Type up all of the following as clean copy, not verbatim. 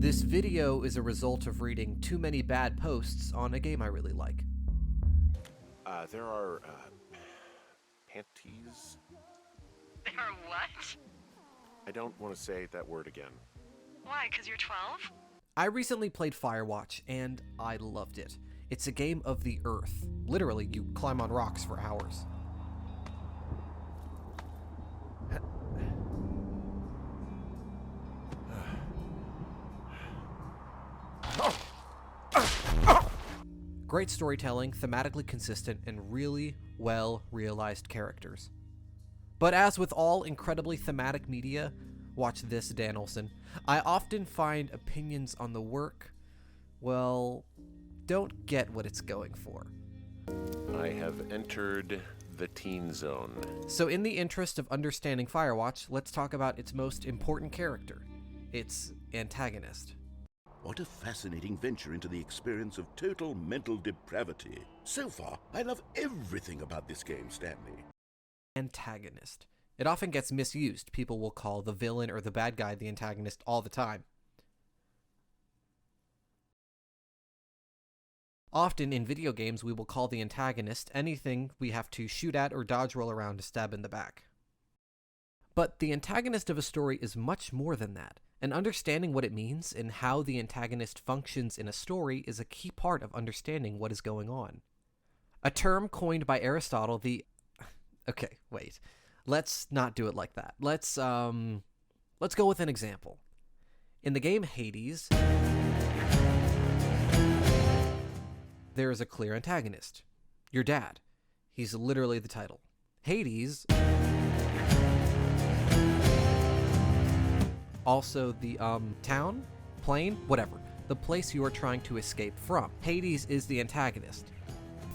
This video is a result of reading too many bad posts on a game I really like. There are, panties? There are what? I don't want to say that word again. Why, 'cause you're 12? I recently played Firewatch, and I loved it. It's a game of the earth. Literally, you climb on rocks for hours. Great storytelling, thematically consistent, and really well-realized characters. But as with all incredibly thematic media, watch this, Dan Olson, I often find opinions on the work, well, don't get what it's going for. I have entered the teen zone. So in the interest of understanding Firewatch, let's talk about its most important character, its antagonist. What a fascinating venture into the experience of total mental depravity. So far, I love everything about this game, Stanley. Antagonist. It often gets misused. People will call the villain or the bad guy the antagonist all the time. Often in video games, we will call the antagonist anything we have to shoot at or dodge roll around to stab in the back. But the antagonist of a story is much more than that, and understanding what it means and how the antagonist functions in a story is a key part of understanding what is going on. A term coined by Aristotle, Okay, wait. Let's not do it like that. Let's go with an example. In the game Hades, there is a clear antagonist. Your dad. He's literally the title. Hades, also the town, plane, whatever. The place you are trying to escape from. Hades is the antagonist.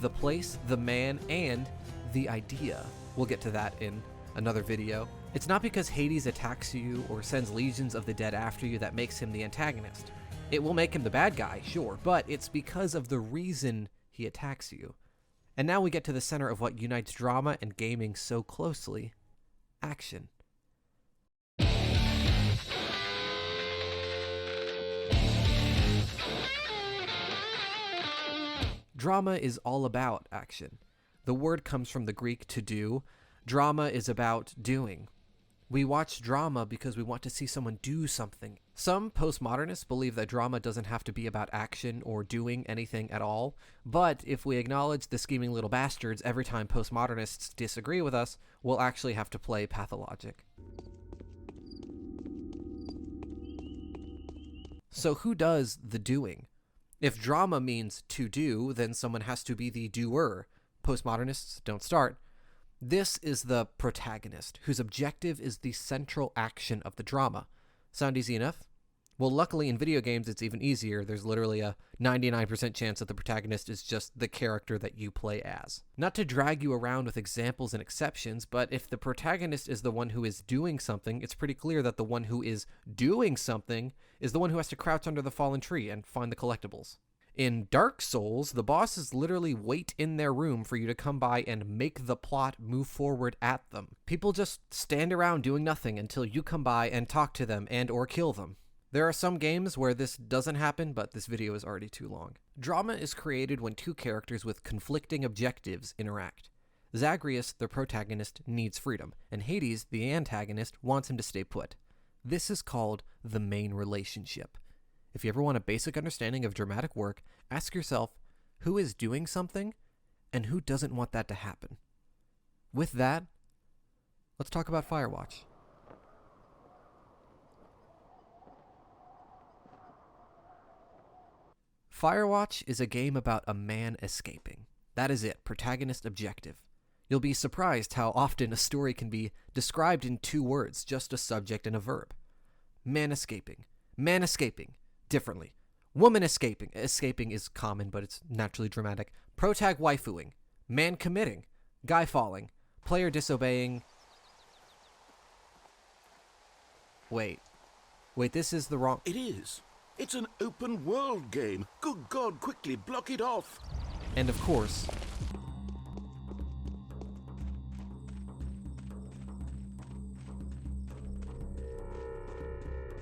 The place, the man, and the idea. We'll get to that in another video. It's not because Hades attacks you or sends legions of the dead after you that makes him the antagonist. It will make him the bad guy, sure, but it's because of the reason he attacks you. And now we get to the center of what unites drama and gaming so closely: action. Drama is all about action. The word comes from the Greek to do. Drama is about doing. We watch drama because we want to see someone do something. Some postmodernists believe that drama doesn't have to be about action or doing anything at all, but if we acknowledge the scheming little bastards every time postmodernists disagree with us, we'll actually have to play pathologic. So who does the doing? If drama means to do, then someone has to be the doer. Postmodernists don't start. This is the protagonist, whose objective is the central action of the drama. Sound easy enough? Well, luckily in video games it's even easier. There's literally a 99% chance that the protagonist is just the character that you play as. Not to drag you around with examples and exceptions, but if the protagonist is the one who is doing something, it's pretty clear that the one who is doing something is the one who has to crouch under the fallen tree and find the collectibles. In Dark Souls, the bosses literally wait in their room for you to come by and make the plot move forward at them. People just stand around doing nothing until you come by and talk to them and or kill them. There are some games where this doesn't happen, but this video is already too long. Drama is created when two characters with conflicting objectives interact. Zagreus, the protagonist, needs freedom, and Hades, the antagonist, wants him to stay put. This is called the main relationship. If you ever want a basic understanding of dramatic work, ask yourself, who is doing something and who doesn't want that to happen? With that, let's talk about Firewatch. Firewatch is a game about a man escaping. That is it, protagonist objective. You'll be surprised how often a story can be described in two words, just a subject and a verb. Man escaping. Man escaping. Differently. Woman escaping. Escaping is common, but it's naturally dramatic. Protag waifuing. Man committing. Guy falling. Player disobeying. Wait, this is the wrong... It is. It's an open world game. Good God, quickly block it off. And of course...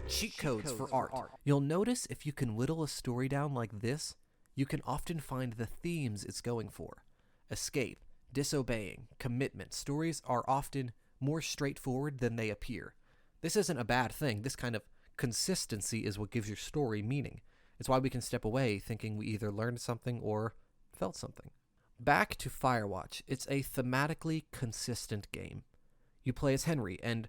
cheat codes for art. You'll notice if you can whittle a story down like this, you can often find the themes it's going for. Escape, disobeying, commitment. Stories are often more straightforward than they appear. This isn't a bad thing. This kind of consistency is what gives your story meaning. It's why we can step away thinking we either learned something or felt something. Back to Firewatch. It's a thematically consistent game. You play as Henry, and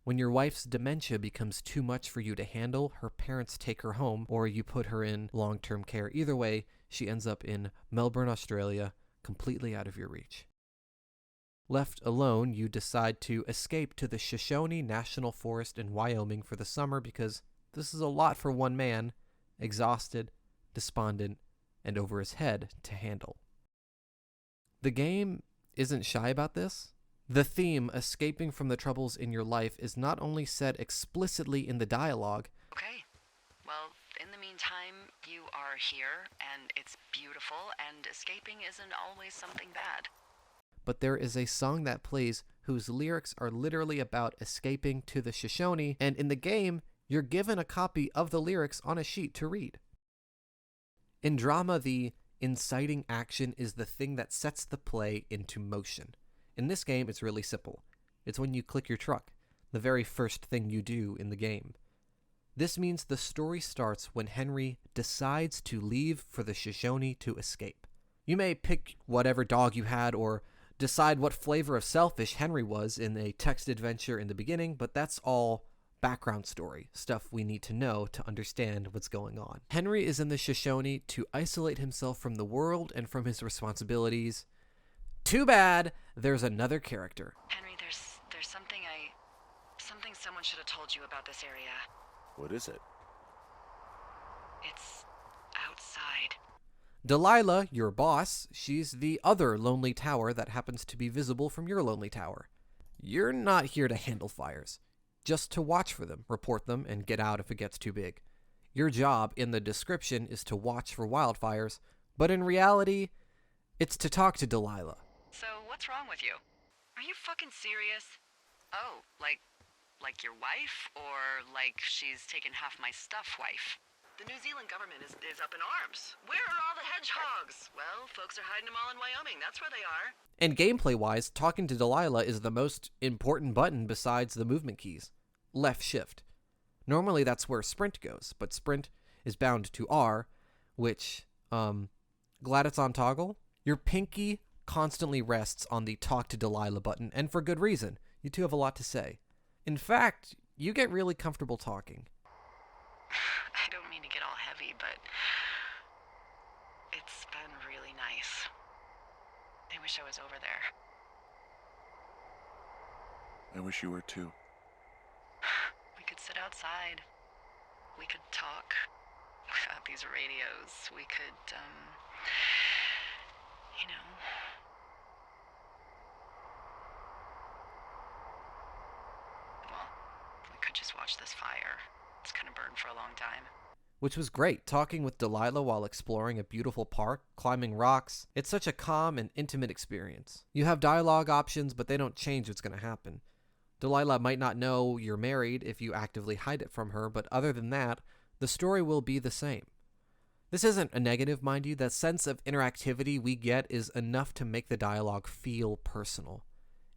when your wife's dementia becomes too much for you to handle, her parents take her home, or you put her in long-term care. Either way, she ends up in Melbourne, Australia, completely out of your reach. Left alone, you decide to escape to the Shoshone National Forest in Wyoming for the summer because this is a lot for one man, exhausted, despondent, and over his head to handle. The game isn't shy about this. The theme, escaping from the troubles in your life, is not only said explicitly in the dialogue. Okay. Well, in the meantime, you are here, and it's beautiful, and escaping isn't always something bad. But there is a song that plays whose lyrics are literally about escaping to the Shoshone, and in the game, you're given a copy of the lyrics on a sheet to read. In drama, the inciting action is the thing that sets the play into motion. In this game, it's really simple. It's when you click your truck, the very first thing you do in the game. This means the story starts when Henry decides to leave for the Shoshone to escape. You may pick whatever dog you had or decide what flavor of selfish Henry was in a text adventure in the beginning, but that's all background story, stuff we need to know to understand what's going on. Henry is in the Shoshone to isolate himself from the world and from his responsibilities. Too bad there's another character. Henry, there's something someone should have told you about this area. What is it? It's outside. Delilah, your boss, she's the other lonely tower that happens to be visible from your lonely tower. You're not here to handle fires, just to watch for them, report them, and get out if it gets too big. Your job in the description is to watch for wildfires, but in reality, it's to talk to Delilah. So, what's wrong with you? Are you fucking serious? Oh, like your wife? Or like she's taken half my stuff wife? The New Zealand government is up in arms. Where are all the hedgehogs? Well, folks are hiding them all in Wyoming. That's where they are. And gameplay-wise, talking to Delilah is the most important button besides the movement keys. Left shift. Normally that's where sprint goes, but sprint is bound to R, which, glad it's on toggle. Your pinky constantly rests on the talk to Delilah button, and for good reason. You two have a lot to say. In fact, you get really comfortable talking. I don't mean to get all heavy, but it's been really nice. I wish I was over there. I wish you were too. We could sit outside. We could talk without these radios. We could, you know. Well, we could just watch this fire. It's gonna burn for a long time. Which was great, talking with Delilah while exploring a beautiful park, climbing rocks. It's such a calm and intimate experience. You have dialogue options, but they don't change what's going to happen. Delilah might not know you're married if you actively hide it from her, but other than that, the story will be the same. This isn't a negative, mind you. That sense of interactivity we get is enough to make the dialogue feel personal.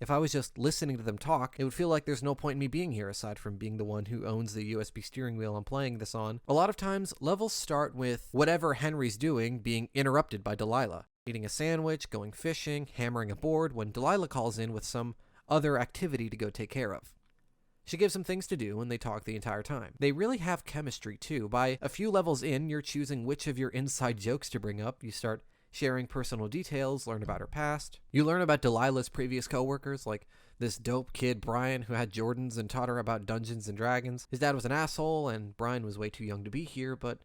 If I was just listening to them talk, it would feel like there's no point in me being here aside from being the one who owns the USB steering wheel I'm playing this on. A lot of times, levels start with whatever Henry's doing being interrupted by Delilah. Eating a sandwich, going fishing, hammering a board when Delilah calls in with some other activity to go take care of. She gives him things to do and they talk the entire time. They really have chemistry too. By a few levels in, you're choosing which of your inside jokes to bring up. You start sharing personal details, learn about her past. You learn about Delilah's previous coworkers, like this dope kid Brian who had Jordans and taught her about Dungeons and Dragons. His dad was an asshole and Brian was way too young to be here, but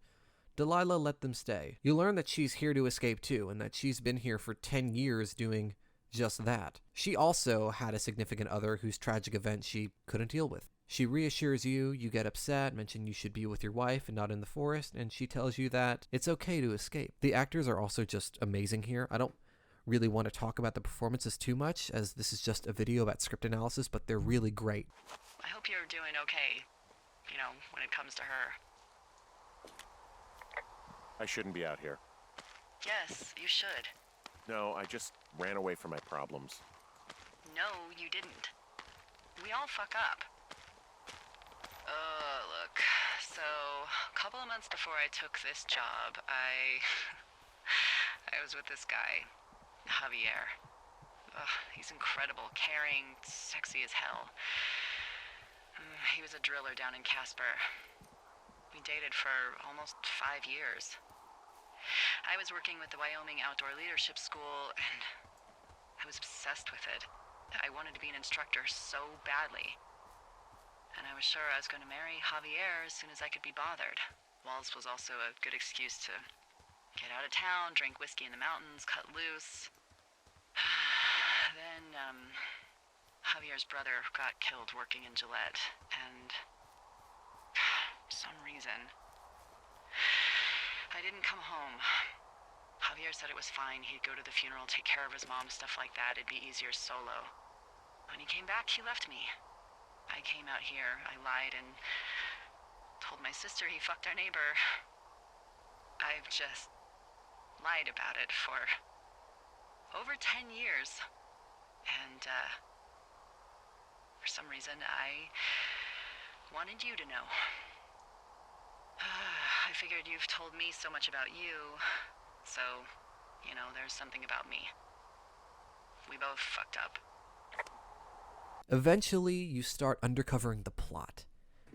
Delilah let them stay. You learn that she's here to escape too, and that she's been here for 10 years doing just that. She also had a significant other whose tragic event she couldn't deal with. She reassures you, you get upset, mention you should be with your wife and not in the forest, and she tells you that it's okay to escape. The actors are also just amazing here. I don't really want to talk about the performances too much, as this is just a video about script analysis, but they're really great. I hope you're doing okay. You know, when it comes to her. I shouldn't be out here. Yes, you should. No, I just ran away from my problems. No, you didn't. We all fuck up. Look. So, a couple of months before I took this job, I was with this guy, Javier. He's incredible, caring, sexy as hell. He was a driller down in Casper. We dated for almost 5 years. I was working with the Wyoming Outdoor Leadership School, and I was obsessed with it. I wanted to be an instructor so badly. And I was sure I was going to marry Javier as soon as I could be bothered. Walls was also a good excuse to get out of town, drink whiskey in the mountains, cut loose. Then, Javier's brother got killed working in Gillette, and for some reason, I didn't come home. Javier said it was fine. He'd go to the funeral, take care of his mom, stuff like that. It'd be easier solo. When he came back, he left me. I came out here, I lied, and told my sister he fucked our neighbor. I've just lied about it for over 10 years. And, for some reason, I wanted you to know. I figured you've told me so much about you, so, there's something about me. We both fucked up. Eventually, you start uncovering the plot.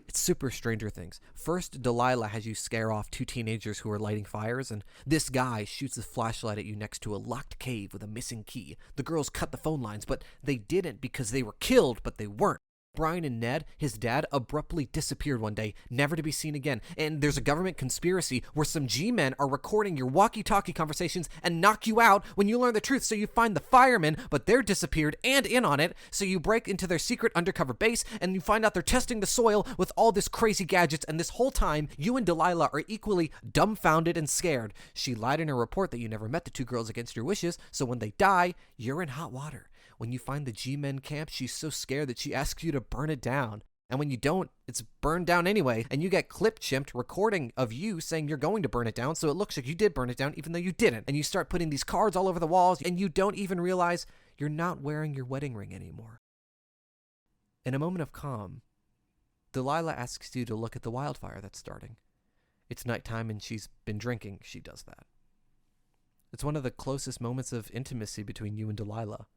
It's super Stranger Things. First, Delilah has you scare off 2 teenagers who are lighting fires, and this guy shoots his flashlight at you next to a locked cave with a missing key. The girls cut the phone lines, but they didn't because they were killed, but they weren't. Brian and Ned, his dad, abruptly disappeared one day, never to be seen again. And there's a government conspiracy where some G-men are recording your walkie-talkie conversations and knock you out when you learn the truth. So you find the firemen, but they're disappeared and in on it. So you break into their secret undercover base and you find out they're testing the soil with all this crazy gadgets. And this whole time, you and Delilah are equally dumbfounded and scared. She lied in her report that you never met the 2 girls against your wishes. So when they die, you're in hot water. When you find the G-Men camp, she's so scared that she asks you to burn it down. And when you don't, it's burned down anyway. And you get clip-chimped recording of you saying you're going to burn it down, so it looks like you did burn it down even though you didn't. And you start putting these cards all over the walls, and you don't even realize you're not wearing your wedding ring anymore. In a moment of calm, Delilah asks you to look at the wildfire that's starting. It's nighttime and she's been drinking. She does that. It's one of the closest moments of intimacy between you and Delilah.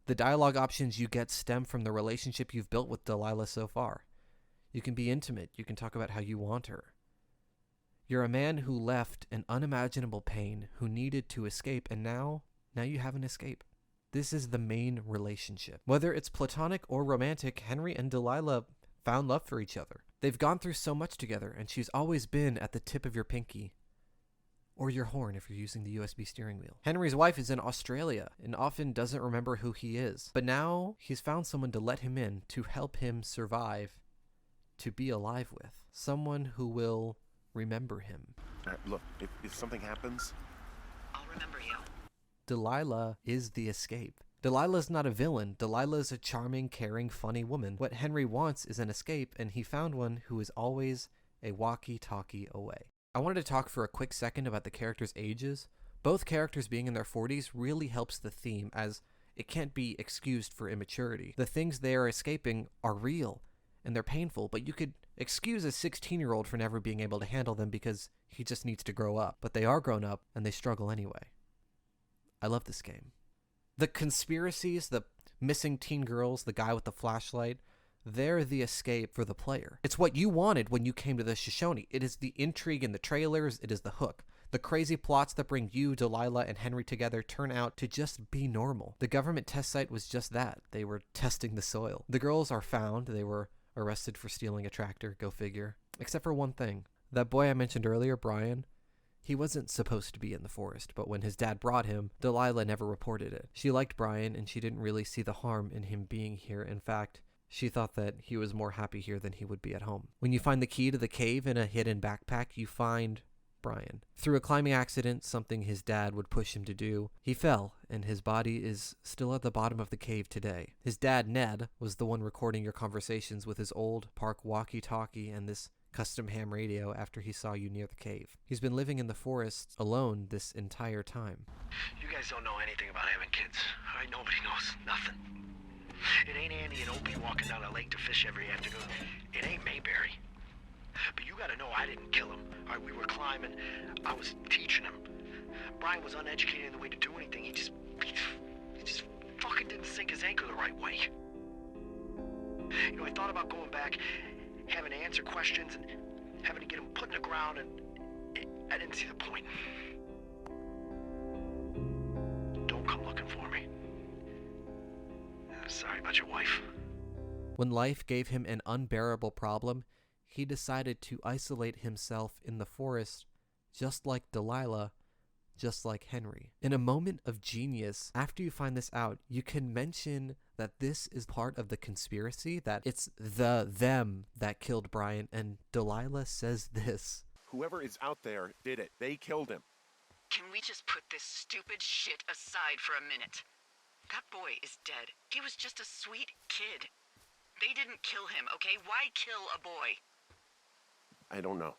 The dialogue options you get stem from the relationship you've built with Delilah so far. You can be intimate. You can talk about how you want her. You're a man who left an unimaginable pain, who needed to escape, and now you have an escape. This is the main relationship. Whether it's platonic or romantic, Henry and Delilah found love for each other. They've gone through so much together, and she's always been at the tip of your pinky. Or your horn if you're using the USB steering wheel. Henry's wife is in Australia and often doesn't remember who he is. But now he's found someone to let him in, to help him survive, to be alive with. Someone who will remember him. Look, if something happens... I'll remember you. Delilah is the escape. Delilah's not a villain. Delilah's a charming, caring, funny woman. What Henry wants is an escape, and he found one who is always a walkie-talkie away. I wanted to talk for a quick second about the characters' ages. Both characters being in their 40s really helps the theme, as it can't be excused for immaturity. The things they are escaping are real, and they're painful, but you could excuse a 16-year-old for never being able to handle them because he just needs to grow up. But they are grown up, and they struggle anyway. I love this game. The conspiracies, the missing teen girls, the guy with the flashlight, they're the escape for the player. It's what you wanted when you came to the Shoshone. It is the intrigue in the trailers. It is the hook. The crazy plots that bring you, Delilah, and Henry together turn out to just be normal. The government test site was just that. They were testing the soil. The girls are found. They were arrested for stealing a tractor, go figure. Except for one thing. That boy I mentioned earlier, Brian, he wasn't supposed to be in the forest, but when his dad brought him, Delilah never reported it. She liked Brian, and she didn't really see the harm in him being here. In fact, she thought that he was more happy here than he would be at home. When you find the key to the cave in a hidden backpack, you find Brian. Through a climbing accident, something his dad would push him to do, he fell, and his body is still at the bottom of the cave today. His dad, Ned, was the one recording your conversations with his old park walkie-talkie, and this custom ham radio after he saw you near the cave. He's been living in the forest alone this entire time. You guys don't know anything about having kids. All right, nobody knows nothing. It ain't Andy and Opie walking down the lake to fish every afternoon. It ain't Mayberry. But you gotta know I didn't kill him. All right, we were climbing. I was teaching him. Brian was uneducated in the way to do anything. He just fucking didn't sink his anchor the right way. You know, I thought about going back, having to answer questions, and having to get him put in the ground, and I didn't see the point. Don't come looking for me. Sorry about your wife. When life gave him an unbearable problem, he decided to isolate himself in the forest, just like Delilah, just like Henry. In a moment of genius, after you find this out, you can mention that this is part of the conspiracy, that it's them that killed Brian, and Delilah says this. Whoever is out there did it. They killed him. Can we just put this stupid shit aside for a minute? That boy is dead. He was just a sweet kid. They didn't kill him, okay? Why kill a boy? I don't know.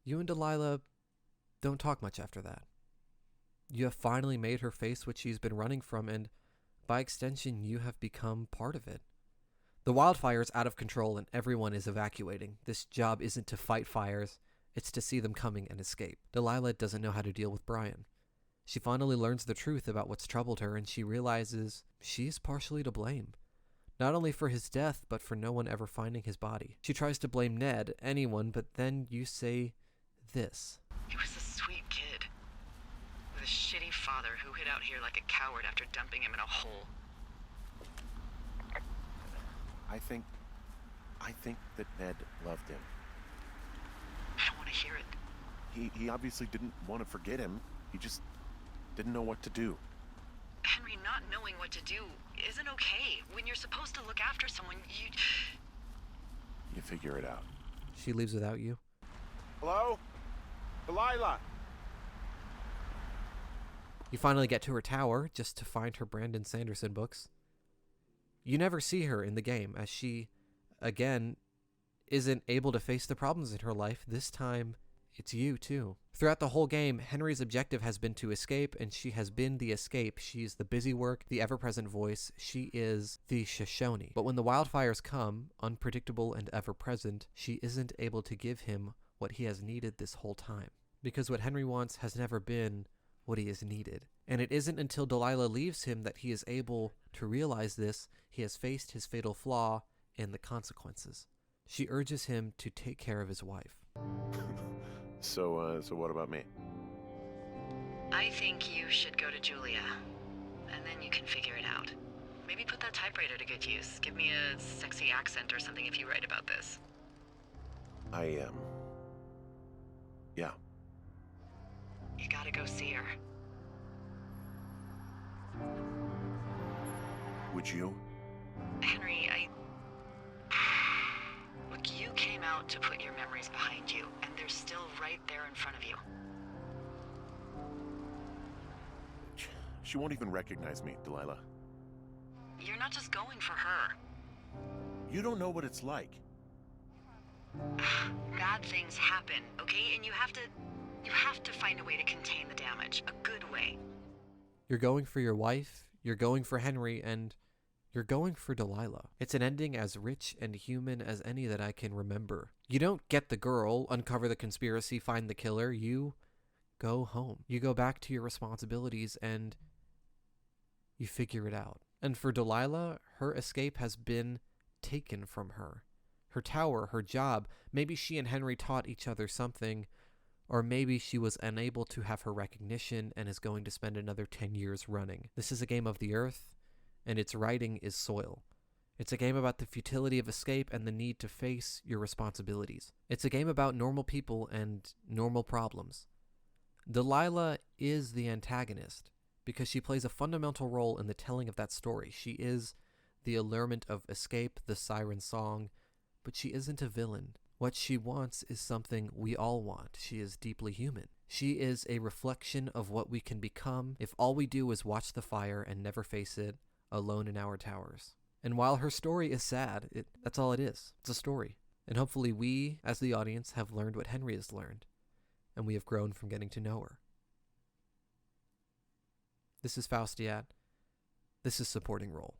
You and Delilah don't talk much after that. You have finally made her face what she's been running from, and by extension, you have become part of it. The wildfire is out of control and everyone is evacuating. This job isn't to fight fires, it's to see them coming and escape. Delilah doesn't know how to deal with Brian. She finally learns the truth about what's troubled her, and she realizes she's partially to blame. Not only for his death, but for no one ever finding his body. She tries to blame Ned, anyone, but then you say this. He was a sweet kid. With a shitty father who hid out here like a coward after dumping him in a hole. I think that Ned loved him. I don't want to hear it. He obviously didn't want to forget him. He just didn't know what to do. Henry, not knowing what to do isn't okay. When you're supposed to look after someone, You figure it out. She leaves without you. Hello? Delilah! You finally get to her tower, just to find her Brandon Sanderson books. You never see her in the game, as she, again, isn't able to face the problems in her life. This time, it's you, too. Throughout the whole game, Henry's objective has been to escape, and she has been the escape. She's the busy work, the ever-present voice. She is the Shoshone. But when the wildfires come, unpredictable and ever-present, she isn't able to give him what he has needed this whole time. Because what Henry wants has never been what he has needed. And it isn't until Delilah leaves him that he is able to realize this. He has faced his fatal flaw and the consequences. She urges him to take care of his wife. So what about me? I think you should go to Julia, and then you can figure it out. Maybe put that typewriter to good use. Give me a sexy accent or something if you write about this. Yeah. You gotta go see her. Would you? Henry, Look, you came out to put your memories behind you, and they're still right there in front of you. She won't even recognize me, Delilah. You're not just going for her. You don't know what it's like. Bad things happen, okay? And you have to find a way to contain the damage. A good way. You're going for your wife, you're going for Henry, and you're going for Delilah. It's an ending as rich and human as any that I can remember. You don't get the girl, uncover the conspiracy, find the killer. You go home. You go back to your responsibilities and you figure it out. And for Delilah, her escape has been taken from her. Her tower, her job, maybe she and Henry taught each other something, or maybe she was unable to have her recognition and is going to spend another 10 years running. This is a game of the earth, and its writing is soil. It's a game about the futility of escape and the need to face your responsibilities. It's a game about normal people and normal problems. Delilah is the antagonist because she plays a fundamental role in the telling of that story. She is the allurement of escape, the siren song, but she isn't a villain. What she wants is something we all want. She is deeply human. She is a reflection of what we can become if all we do is watch the fire and never face it, alone in our towers. And while her story is sad, that's all it is. It's a story. And hopefully we, as the audience, have learned what Henry has learned, and we have grown from getting to know her. This is Faustiat. This is Supporting Role.